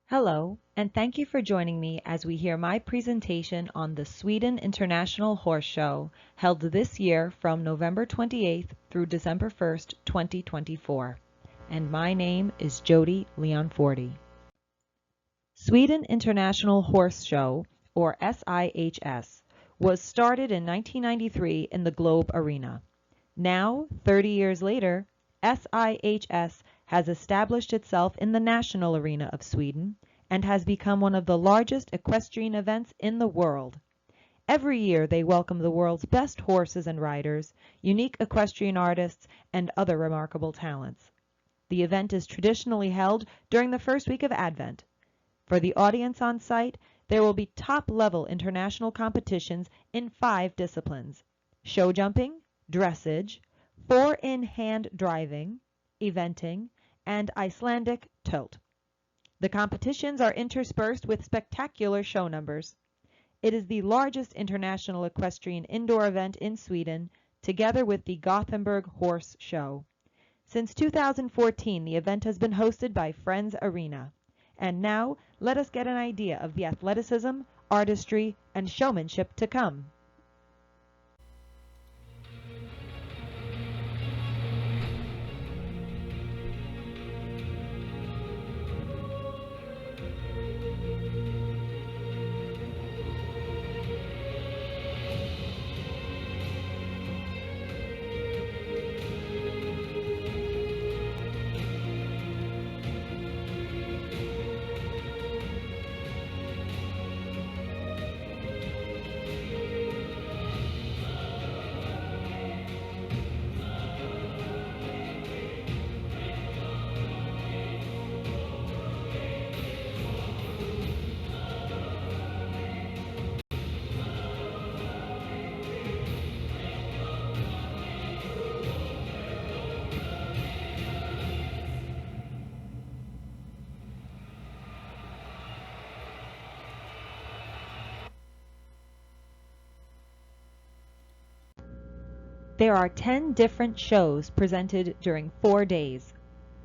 Hello, and thank you for joining me as we hear my presentation on the Sweden International Horse Show, held this year from November 28th through December 1st, 2024. And my name is Jody Leonforti. Sweden International Horse Show, or SIHS, was started in 1993 in the Globe Arena. Now, 30 years later, SIHS has established itself in the national arena of Sweden and has become one of the largest equestrian events in the world. Every year they welcome the world's best horses and riders, unique equestrian artists, and other remarkable talents. The event is traditionally held during the first week of Advent. For the audience on site, there will be top-level international competitions in 5 disciplines: show jumping, dressage, 4-in-hand driving, eventing, and Icelandic tote. The competitions are interspersed with spectacular show numbers. It is the largest international equestrian indoor event in Sweden, together with the Gothenburg Horse Show. Since 2014, the event has been hosted by Friends Arena. And now, let us get an idea of the athleticism, artistry, and showmanship to come. There are 10 different shows presented during 4 days.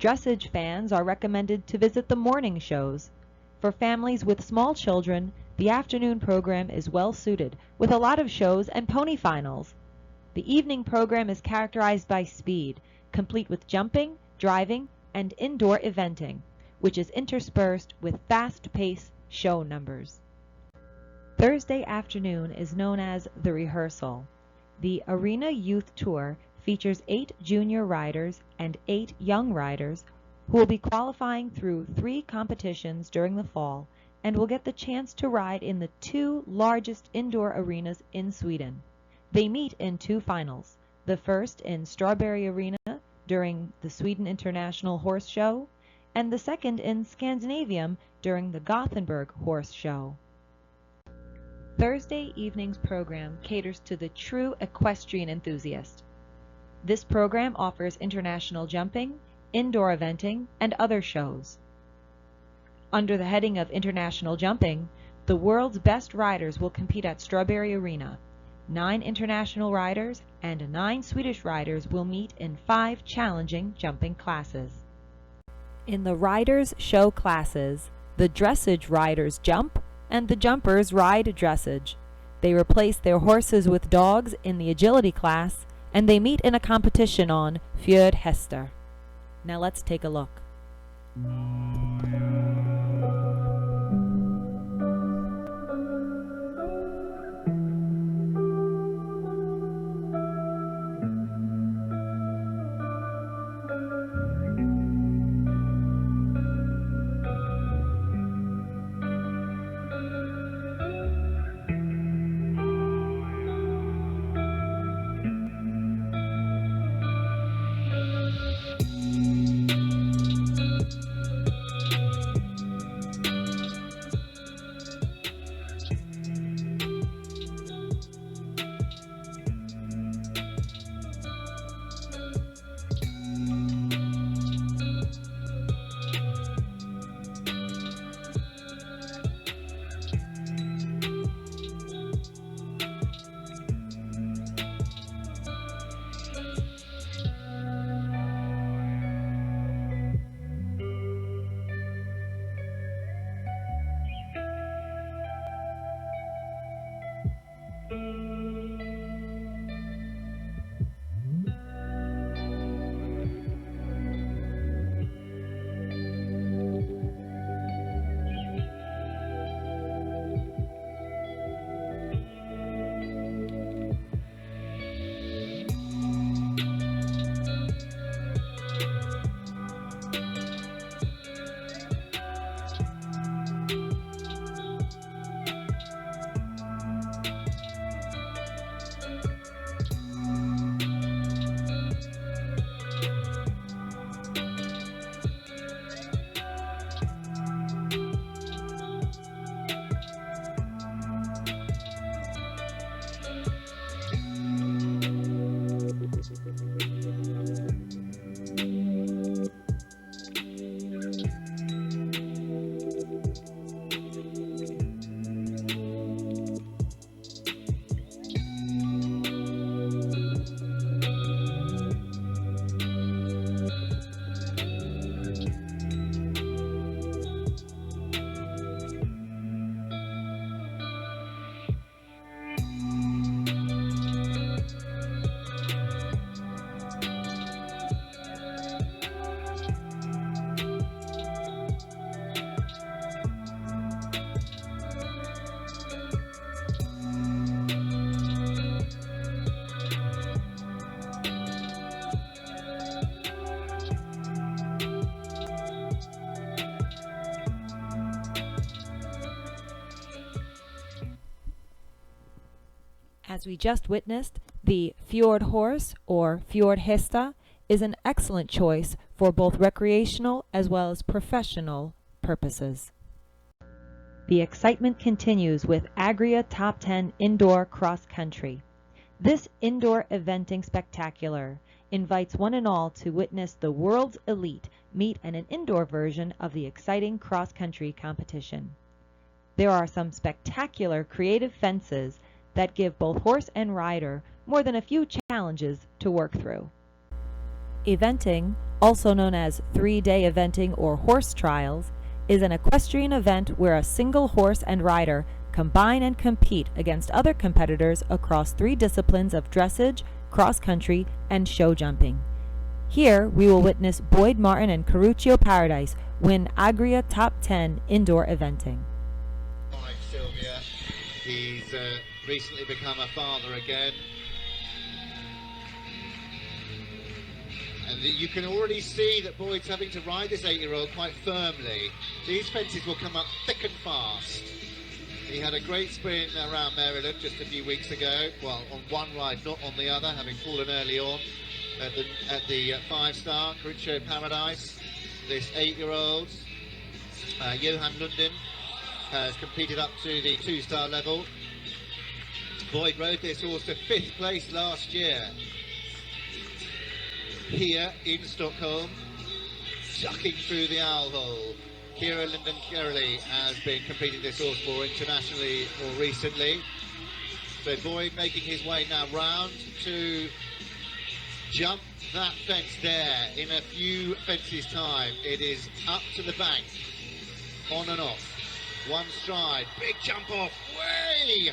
Dressage fans are recommended to visit the morning shows. For families with small children, the afternoon program is well suited, with a lot of shows and pony finals. The evening program is characterized by speed, complete with jumping, driving, and indoor eventing, which is interspersed with fast-paced show numbers. Thursday afternoon is known as the rehearsal. The Arena Youth Tour features 8 junior riders and 8 young riders who will be qualifying through 3 competitions during the fall and will get the chance to ride in the 2 largest indoor arenas in Sweden. They meet in 2 finals, the first in Strawberry Arena during the Sweden International Horse Show, and the second in Scandinavium during the Gothenburg Horse Show. Thursday evening's program caters to the true equestrian enthusiast. This program offers international jumping, indoor eventing, and other shows. Under the heading of international jumping, the world's best riders will compete at Strawberry Arena. 9 international riders and 9 Swedish riders will meet in 5 challenging jumping classes. In the riders' show classes, the dressage riders jump and the jumpers ride dressage. They replace their horses with dogs in the agility class, and they meet in a competition on Fjord Hester. Now let's take a look. As we just witnessed, the fjord horse, or fjordhesta, is an excellent choice for both recreational as well as professional purposes. The excitement continues with Agria Top 10 Indoor Cross Country. This indoor eventing spectacular invites one and all to witness the world's elite meet in an indoor version of the exciting cross-country competition. There are some spectacular creative fences that give both horse and rider more than a few challenges to work through. Eventing, also known as three-day eventing or horse trials, is an equestrian event where a single horse and rider combine and compete against other competitors across 3 disciplines of dressage, cross-country, and show jumping. Here, we will witness Boyd Martin and Caruccio Paradise win Agria Top 10 Indoor Eventing. Hi, Sylvia. He's recently become a father again. And you can already see that Boyd's having to ride this 8-year-old quite firmly. These fences will come up thick and fast. He had a great sprint around Maryland just a few weeks ago. Well, on one ride, not on the other, having fallen early on at the 5-star Caruccio Paradise. This 8-year-old, Johan Lundin, has competed up to the 2-star level. Boyd rode this horse to 5th place last year here in Stockholm, ducking through the owl hole. Kira Linden Kerley has been competing this horse more internationally more recently. So Boyd making his way now round to jump that fence there in a few fences time. It is up to the bank, on and off. One stride, big jump off, way!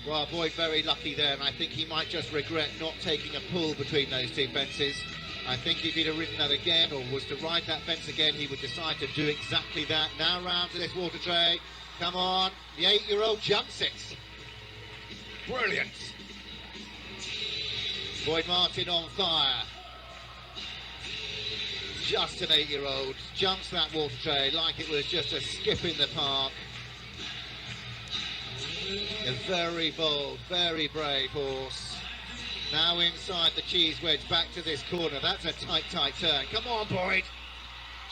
Well, Boyd very lucky there, and I think he might just regret not taking a pull between those 2 fences. I think if he'd have ridden that again, or was to ride that fence again, he would decide to do exactly that. Now round to this water tray. Come on, the 8-year-old jumps it. Brilliant. Boyd Martin on fire. Just an 8-year-old, jumps that water tray like it was just a skip in the park. A very bold, very brave horse. Now inside the cheese wedge, back to this corner. That's a tight turn. Come on, Boyd.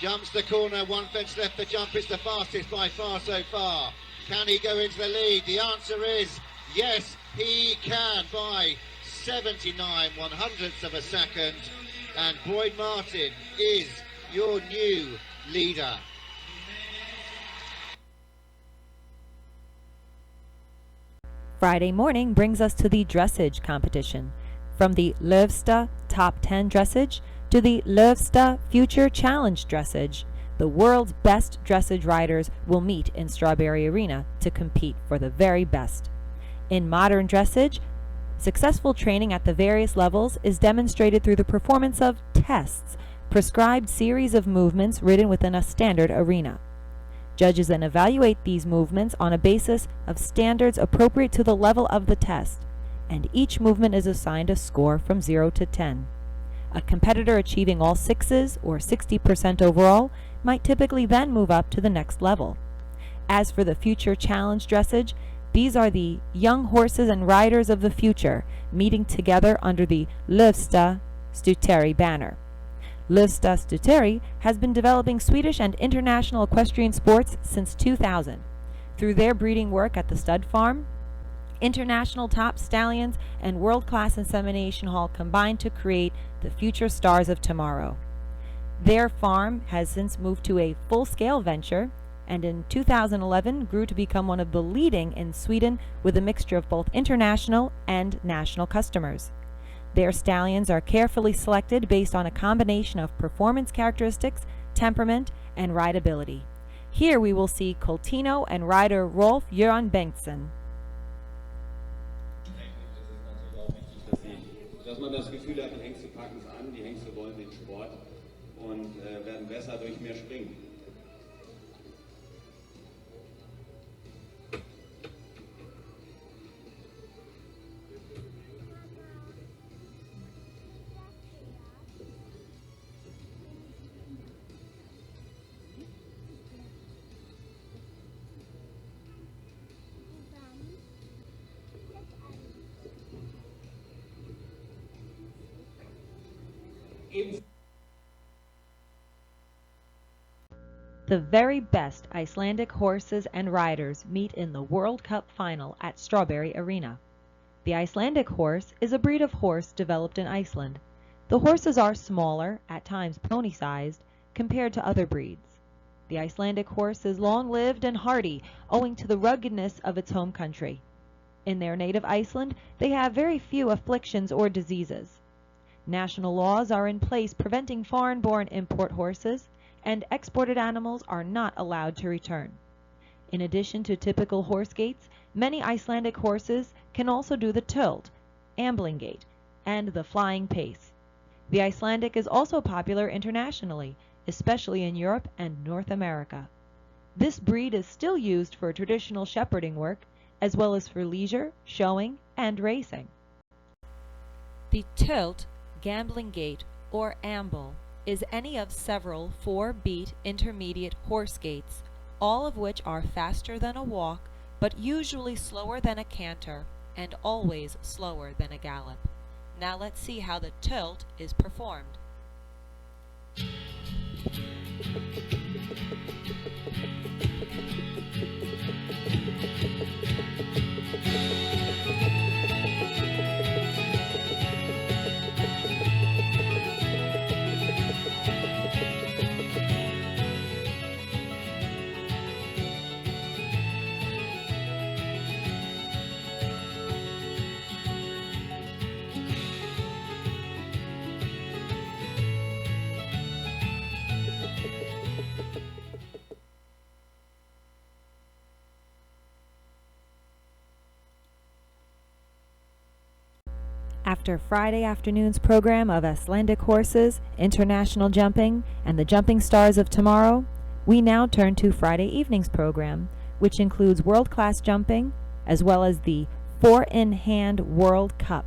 Jumps the corner, 1 fence left to jump. It's the fastest by far so far. Can he go into the lead? The answer is yes, he can by 79/100ths of a second. And Boyd Martin is your new leader. Friday morning brings us to the dressage competition. From the Lövsta Top 10 Dressage to the Lövsta Future Challenge Dressage, the world's best dressage riders will meet in Strawberry Arena to compete for the very best. In modern dressage, successful training at the various levels is demonstrated through the performance of tests, prescribed series of movements ridden within a standard arena. Judges then evaluate these movements on a basis of standards appropriate to the level of the test, and each movement is assigned a score from 0 to 10. A competitor achieving all 6s, or 60% overall, might typically then move up to the next level. As for the Future Challenge Dressage, these are the young horses and riders of the future meeting together under the Lövsta Stuteri banner. Lövsta Stuteri has been developing Swedish and international equestrian sports since 2000. Through their breeding work at the stud farm, international top stallions and world-class insemination hall combined to create the future stars of tomorrow. Their farm has since moved to a full-scale venture, and in 2011 grew to become one of the leading in Sweden with a mixture of both international and national customers. Their stallions are carefully selected based on a combination of performance characteristics, temperament, and rideability. Here we will see Coltino and rider Rolf Göran Bengtsson. Dass man das Gefühl hat, die Hengste packen es an, die Hengste wollen den Sport und werden besser durch mehr Springen. The very best Icelandic horses and riders meet in the World Cup final at Strawberry Arena. The Icelandic horse is a breed of horse developed in Iceland. The horses are smaller, at times pony-sized, compared to other breeds. The Icelandic horse is long-lived and hardy, owing to the ruggedness of its home country. In their native Iceland, they have very few afflictions or diseases. National laws are in place preventing foreign-born import horses, and exported animals are not allowed to return. In addition to typical horse gaits, many Icelandic horses can also do the tilt, ambling gait, and the flying pace. The Icelandic is also popular internationally, especially in Europe and North America. This breed is still used for traditional shepherding work, as well as for leisure, showing, and racing. The tilt, gambling gait, or amble is any of several 4-beat intermediate horse gaits, all of which are faster than a walk, but usually slower than a canter, and always slower than a gallop. Now let's see how the tilt is performed. After Friday afternoon's program of Icelandic horses, international jumping, and the jumping stars of tomorrow, we now turn to Friday evening's program, which includes world-class jumping, as well as the 4-in-hand World Cup.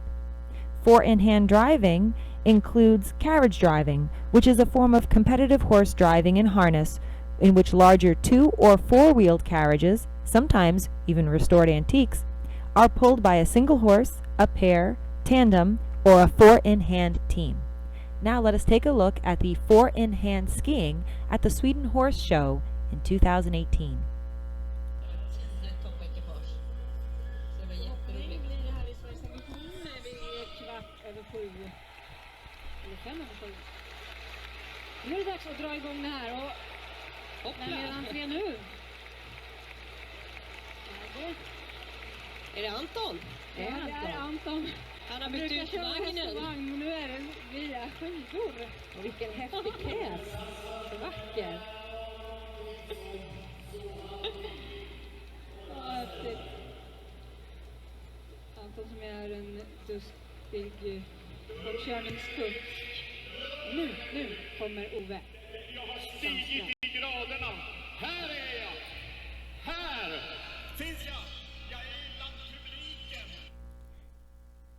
4-in-hand driving includes carriage driving, which is a form of competitive horse driving in harness, in which larger 2- or 4-wheeled carriages, sometimes even restored antiques, are pulled by a single horse, a pair, tandem, or a 4-in-hand team. Now let us take a look at the 4-in-hand skiing at the Sweden Horse Show in 2018. Nu är det dags att dra igång det här och vem är entré nu? Är det Anton? Ja, det är Anton. Han har bytt ut vagnen. Men nu är det via skidor. Och vilken häftig pjäs. Så vacker. Häftigt. Anton som är en dustig uppkörningskupp. Nu kommer Ove. Jag har stigit i graderna. Här är jag. Här finns jag. Jag är bland publiken.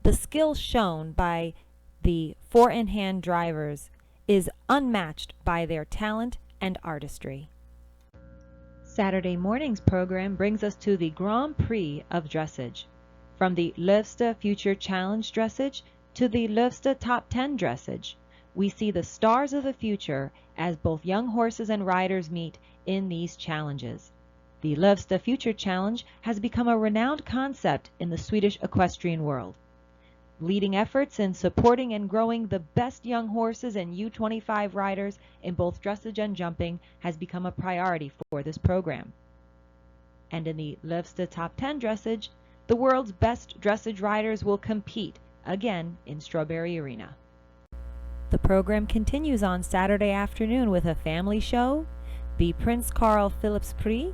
The skill shown by the 4-in-hand drivers is unmatched by their talent and artistry. Saturday morning's program brings us to the Grand Prix of dressage. From the Løvstad Future Challenge dressage to the Løvstad Top 10 dressage, we see the stars of the future as both young horses and riders meet in these challenges. The Løvstad Future Challenge has become a renowned concept in the Swedish equestrian world. Leading efforts in supporting and growing the best young horses and U25 riders in both dressage and jumping has become a priority for this program. And in the Løvstad Top 10 dressage, the world's best dressage riders will compete again in Strawberry Arena. The program continues on Saturday afternoon with a family show, the Prince Carl Philips Prix,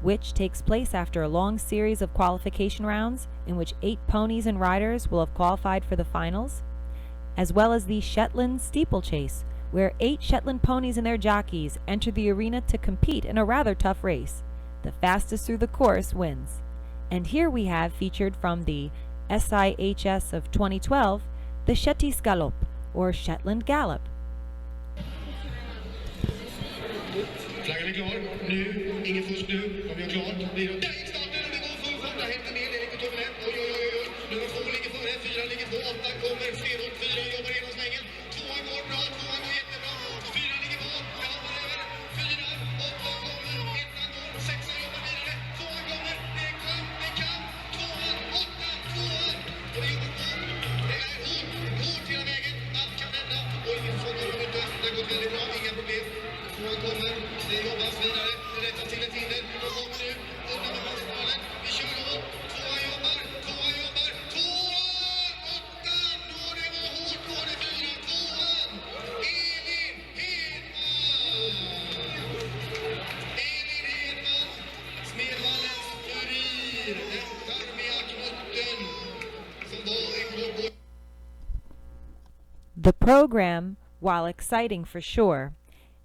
which takes place after a long series of qualification rounds in which 8 ponies and riders will have qualified for the finals, as well as the Shetland Steeplechase, where 8 Shetland ponies and their jockeys enter the arena to compete in a rather tough race. The fastest through the course wins. And here we have featured from the SIHS of 2012, the Shetlands Galopp, or Shetland Gallop. Flaggan är klar. Nu, ingen fusk nu. De gör klart. Där gick starten och det går full fart. Där hämtar ner Erik och Tommelen. Oj. Nummer 2 ligger före, 4 ligger 2, 8 kommer, Stenholm 4 jobbar igenom svängen. 2 går bra, 2 The program, while exciting for sure,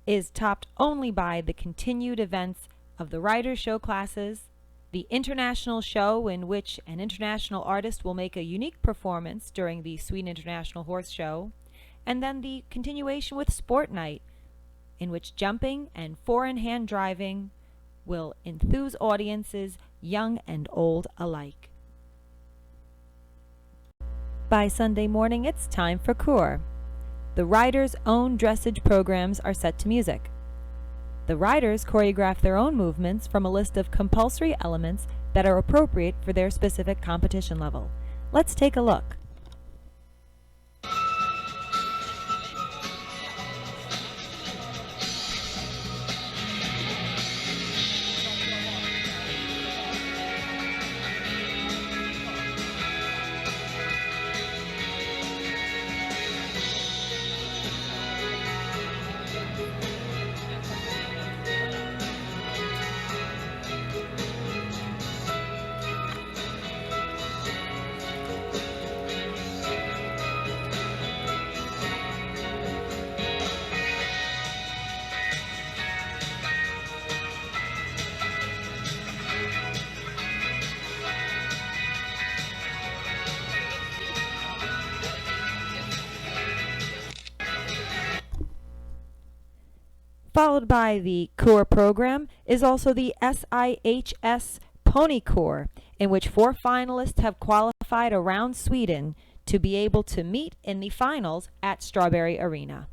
is topped only by the continued events of the Riders Show classes, the international show in which an international artist will make a unique performance during the Sweden International Horse Show, and then the continuation with Sport Night, in which jumping and four-in-hand driving will enthuse audiences, young and old alike. By Sunday morning, it's time for Kur. The riders' own dressage programs are set to music. The riders choreograph their own movements from a list of compulsory elements that are appropriate for their specific competition level. Let's take a look. Followed by the Kur program is also the SIHS Pony Kur, in which 4 finalists have qualified around Sweden to be able to meet in the finals at Strawberry Arena.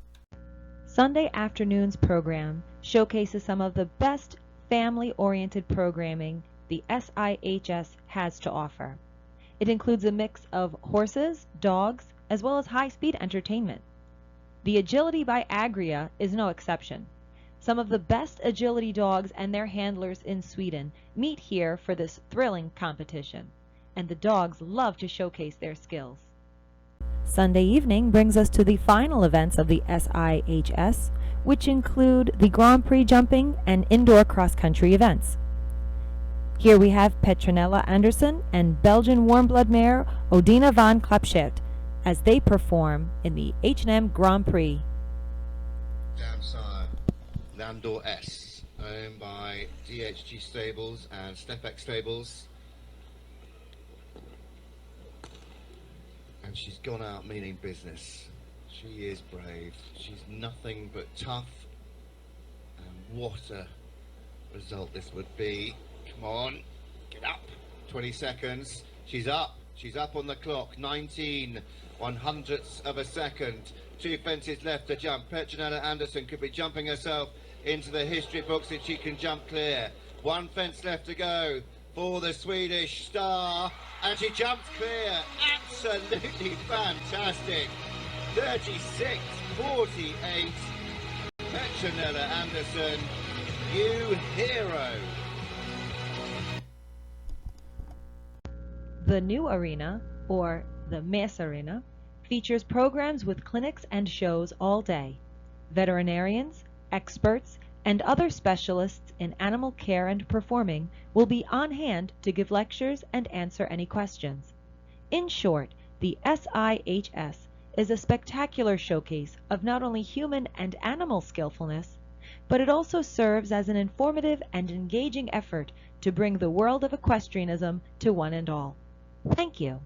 Sunday afternoon's program showcases some of the best family-oriented programming the SIHS has to offer. It includes a mix of horses, dogs, as well as high-speed entertainment. The Agility by Agria is no exception. Some of the best agility dogs and their handlers in Sweden meet here for this thrilling competition, and the dogs love to showcase their skills. Sunday evening brings us to the final events of the SIHS, which include the Grand Prix jumping and indoor cross-country events. Here we have Petronella Andersson and Belgian warm-blood mare Odina van Klapschert as they perform in the H&M Grand Prix. Damsire Landor S, owned by DHG Stables and Stepx Stables. And she's gone out meaning business. She is brave. She's nothing but tough. And what a result this would be. Come on, get up. 20 seconds. She's up. She's up on the clock. 19 100ths of a second. 2 fences left to jump. Petronella Andersson could be jumping herself into the history books if she can jump clear. 1 fence left to go for the Swedish star, and she jumps clear. Absolutely fantastic. 36.48. Petronella Andersson, you hero. The new arena, or the Mes Arena, features programs with clinics and shows all day. Veterinarians, experts, and other specialists in animal care and performing will be on hand to give lectures and answer any questions. In short, the SIHS is a spectacular showcase of not only human and animal skillfulness, but it also serves as an informative and engaging effort to bring the world of equestrianism to one and all. Thank you.